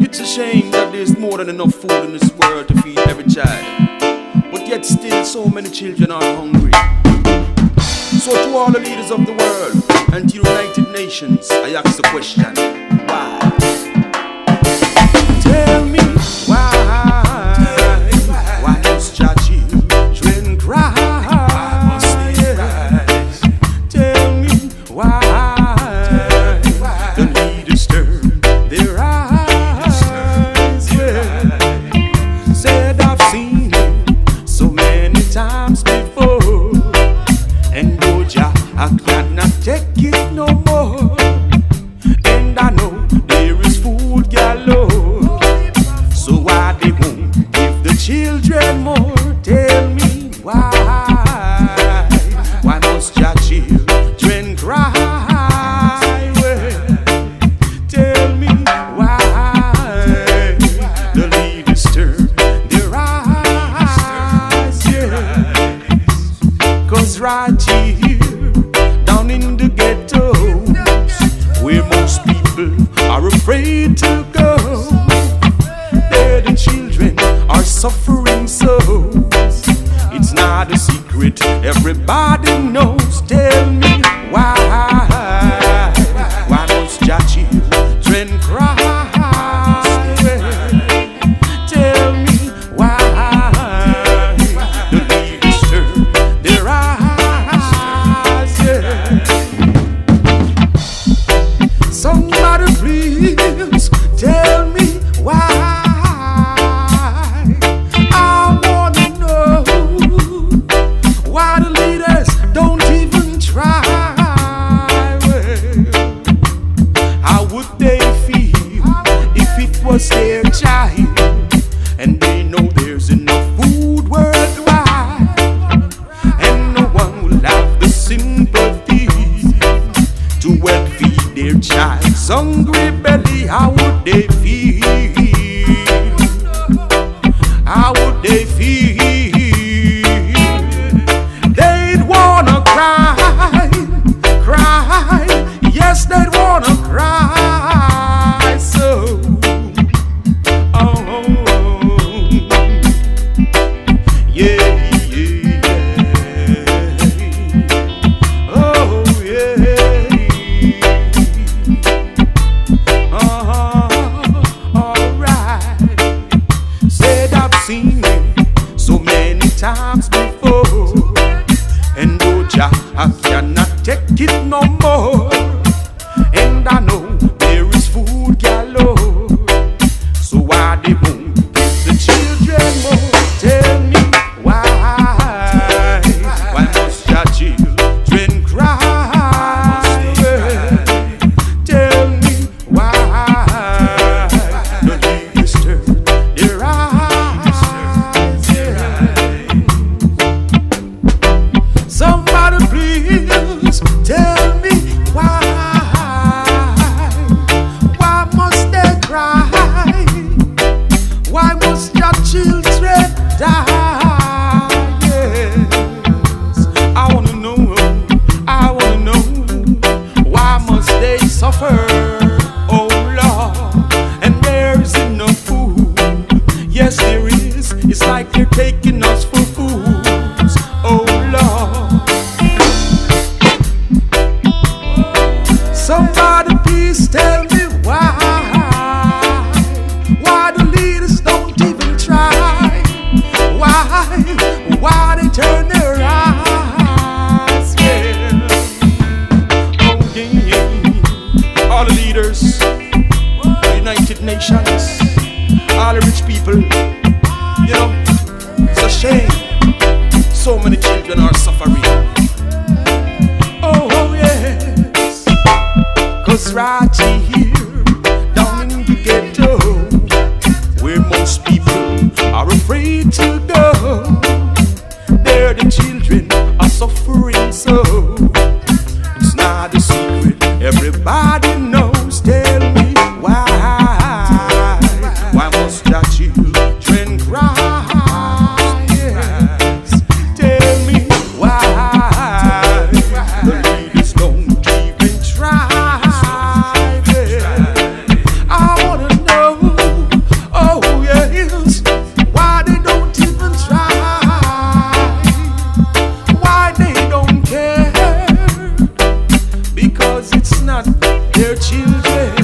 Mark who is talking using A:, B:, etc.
A: It's a shame that there's more than enough food in this world to feed every child, but yet still so many children are hungry. So to all the leaders of the world and to the United Nations, I ask the question, why? Tell me why? Why must your children cry? Tell me why? The leaders turn their eyes. Said I've seen it so many times before, and I cannot take it no more. And I know there is food galore, so why they won't give the children more? Tell me why? Why must your children cry? Well, tell me why the leaders turn their eyes. Yeah. 'Cause right here down in the ghettos, where most people are afraid to go, there the children are suffering so. It's not a secret, everybody knows. Tell me why? Why must your children cry? Tell me why the leaders turn their eyes. Yeah. Somebody please tell me why. I wanna know why the leaders don't even try. Well, how would they feel if it was their child and they know there's enough food worldwide, and no one will have the sympathy to well feed their child's hungry belly? How would they feel? How would they feel? They'd wanna cry, cry. Yes, they'd wanna cry. So, oh, yeah, yeah, yeah. Oh, yeah. Alright. Said I've seen it so many times before, and I cannot take it no more. And I know there is food galore, so why they won't give the children more? Tell me why? Why must your children cry? Tell me why the leaders turn their eyes. Somebody please tell me why? Why must they cry? Why must your children die? Yes, I wanna know. Why must they suffer? Oh Lord, and there's enough food. Yes, there is. It's like they're taking us for fools. Oh Lord, somebody please tell me why? Why the leaders don't even try? Why they turn their eyes? Yeah. Oh yeah. All the leaders, the United Nations, all the rich people, you know, it's a shame so many children are suffering. Oh yes, 'cause right here down in the ghetto, where most people are afraid to go, there the children are suffering so. It's not a secret, everybody knows. Tell me why? Why must your children cry? Yes. Tell me why the leaders don't even try. I wanna know not their children.